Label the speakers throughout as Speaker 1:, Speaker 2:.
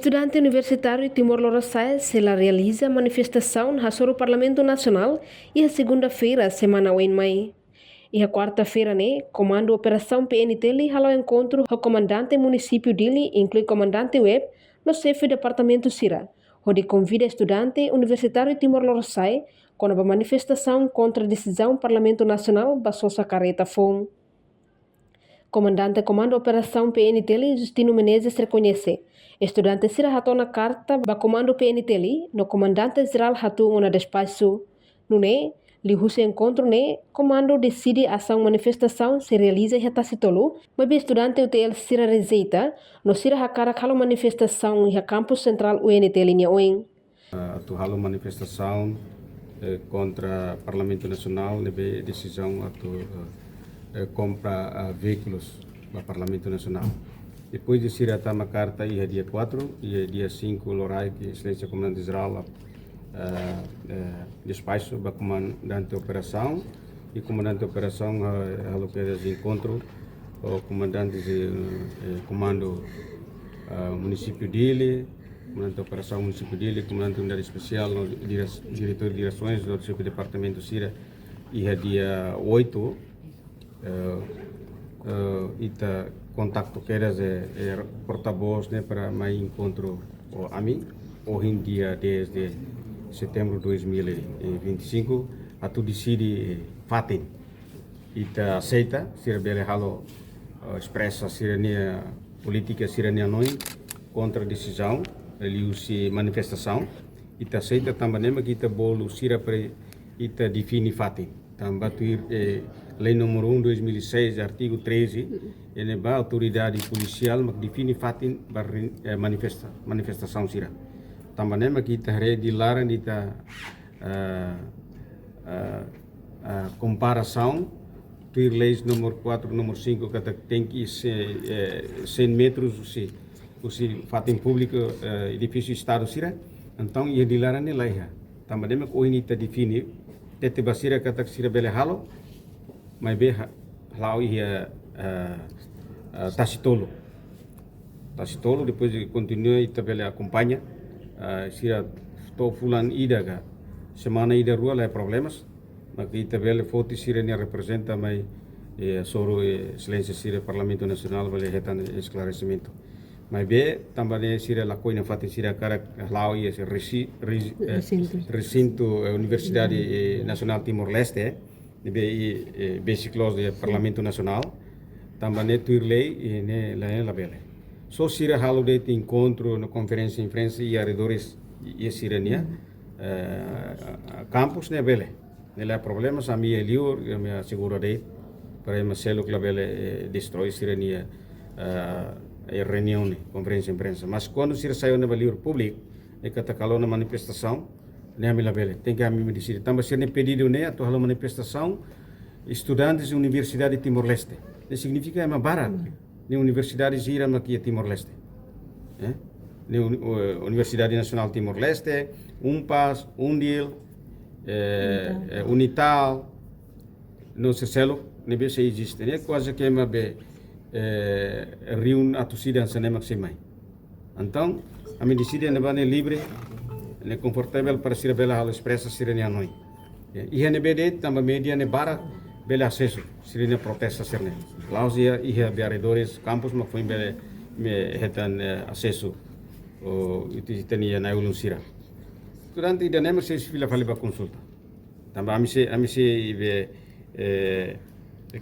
Speaker 1: Estudante universitário Timor-Leste se realiza manifestação sobre o Parlamento Nacional e a segunda-feira, semana em maio. E a quarta-feira, comando Operação PNT ao encontro o comandante município dele, inclui comandante web, no chefe do departamento Sira, onde convida estudante universitário Timor-Leste com a manifestação contra a decisão Parlamento Nacional basou sa careta fom. Comandante Comando Operação PNT, Justino Menezes, reconhece. Estudante Sira ratou na carta ba Comando PNT, no comandante geral ratou uma despacho. No li husse encontro comando decide ação manifestação se realiza e tacitolo, mas o estudante UTL Sira rejeita, no Sira hakara halo manifestação e campus central UNT linha OEN.
Speaker 2: Tu halo manifestação contra o Parlamento Nacional, nebe decisão atu compra veículos para o Parlamento Nacional. Depois de Sira tama carta ia dia 4 e dia 5 lorai que excelência comandante geral despacho para comandante de operação e comandante de operação halo que encontro o comandante de comando município dele, comandante de operação município dele, comandante de unidade especial, diretor de direções do seu departamento Sira ia dia 8 ita contato queres porta-voz para mais encontro a mim hoje em dia desde setembro de 2025 a tu decide fatin ita aceita sira bele halo expressa sirania política sirania noi contra decisão eliusi manifestação ita aceita também que ita bolo sira pre ita define fatin também Lei número 1 2006, artigo 13, ele é a autoridade policial que define fatin manifestação sira. Também que kita de larang kita comparação tuir leis número 4, número 5 que tem que 100 metros o fatin público edifício estado sira. Então ia de larang ni lei. Também que o ini define tete basira kata sira bele halo mas bem lá ia tacitolo depois continua e também acompanha se estou fulano ida ga semana ida rua lá problemas mas que também foto sirene representa mas soro excelência sira Parlamento Nacional vale retan esclarecimento mas bem também sira la coina fati sira cara lá ia recinto Universidade Nacional Timor-Leste basic laws do Parlamento Nacional também tuir lei e la bele só sira halo de encontro na conferência em França e arredores e sirania campus ne bele nela problemas a minha lior a minha segura de para me selo que la bele destrói sirania reunião conferência em França mas quando sira saiu na lior público e katakalo na manifestação tem que a mim decidir. Também ser pedido a tua manifestação estudantes da Universidade de Timor-Leste. Isso significa uma barra na Universidade Gira aqui Timor-Leste. Na Universidade Nacional de Timor-Leste, UNPAS, UNDIL, Unital, não sei se não se existe. É quase que uma reúne a torcida sem maximai. Então, a mim decide é livre. É confortável para ser bela halo expressa sirene anoi. E a BD também media ne bara bela acesso sirene protesta sirene. Lá os ia vereadores campus mas foi bela me retan acesso o itu tenia na ulun sira. Durante ida nem se fila fale para consulta. Também a mim se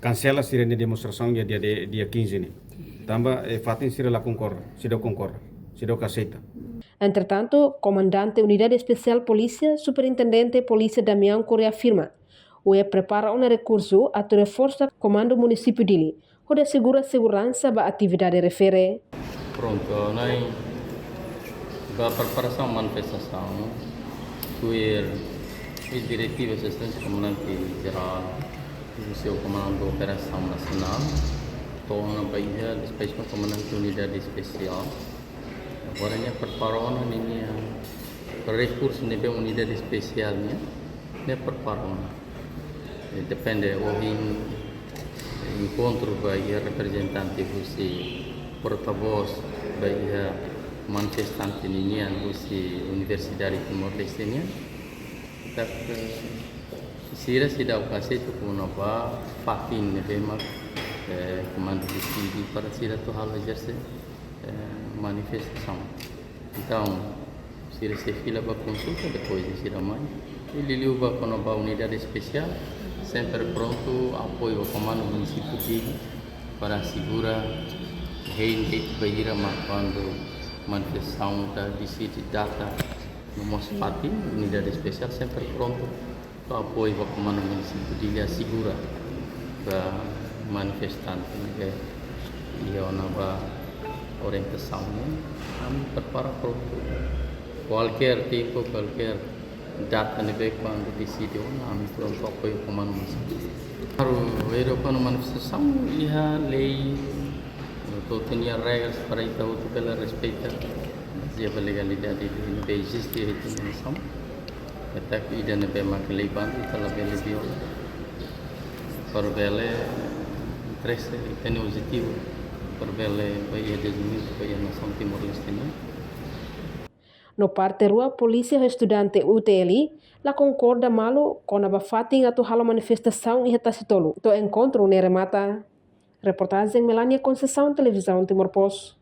Speaker 2: cancela sirene demonstração dia 15 ne. Também fatin sira la concorda, se do aceita.
Speaker 1: Entretanto, comandante Unidade Especial Polícia, Superintendente Polícia Damião Correa afirma o prepara um recurso a reforçar comando município dele, onde assegura segurança da atividade refere.
Speaker 3: Pronto, nós da preparação manifestação, as diretivas assistentes comandante geral do seu comando de operação nacional, torna Bahia depois com comandante Unidade Especial. Agora a preparou para recurso de unidade especial preparou depende hoje encontro vai representante você porta-voz vai manifestante ini si Universidade Timor-Leste ini tak sira sida okasi tu kunapa fatin bemak comando de sidi para sira tu hal exercer manifestação. Então, sira se fila para consulta depois de sira mãe ele liuba com a unidade especial sempre pronto apoio ao comando municipal para assegurar rende bahira quando manifestação da decide data no Mospati, unidade especial sempre pronto para apoio ao comando municipal de assegura para manifestante que ia nova orientação kami prepara pronto qualquer tempo qualquer data nebe quando decide kami pronto apoio ao comando municipal. Para Eropa no manifestação ia lei todo tinha regras para itu pela respeita a legalidade de existe a determinação até que ida nebe maklei bandu telah bele bio para bele interesse tem positivo para bele baia desenvolvimento baia nação Timor-Leste.
Speaker 1: No parte rua, polícia e estudante UTL la concorda malo com a bafating atau halo manifestação e retasitolo. To encontro neremata. Reportagem Melania Conceição, Televisão Timor Post.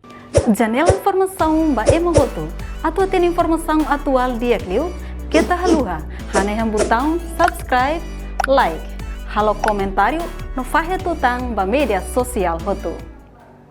Speaker 4: Janela informação ba emohoto. Atau tem informação atual dia kliu, kita haluha. Haneham botão subscribe, like. Halo comentário no fahe tutang ba media sosial hoto.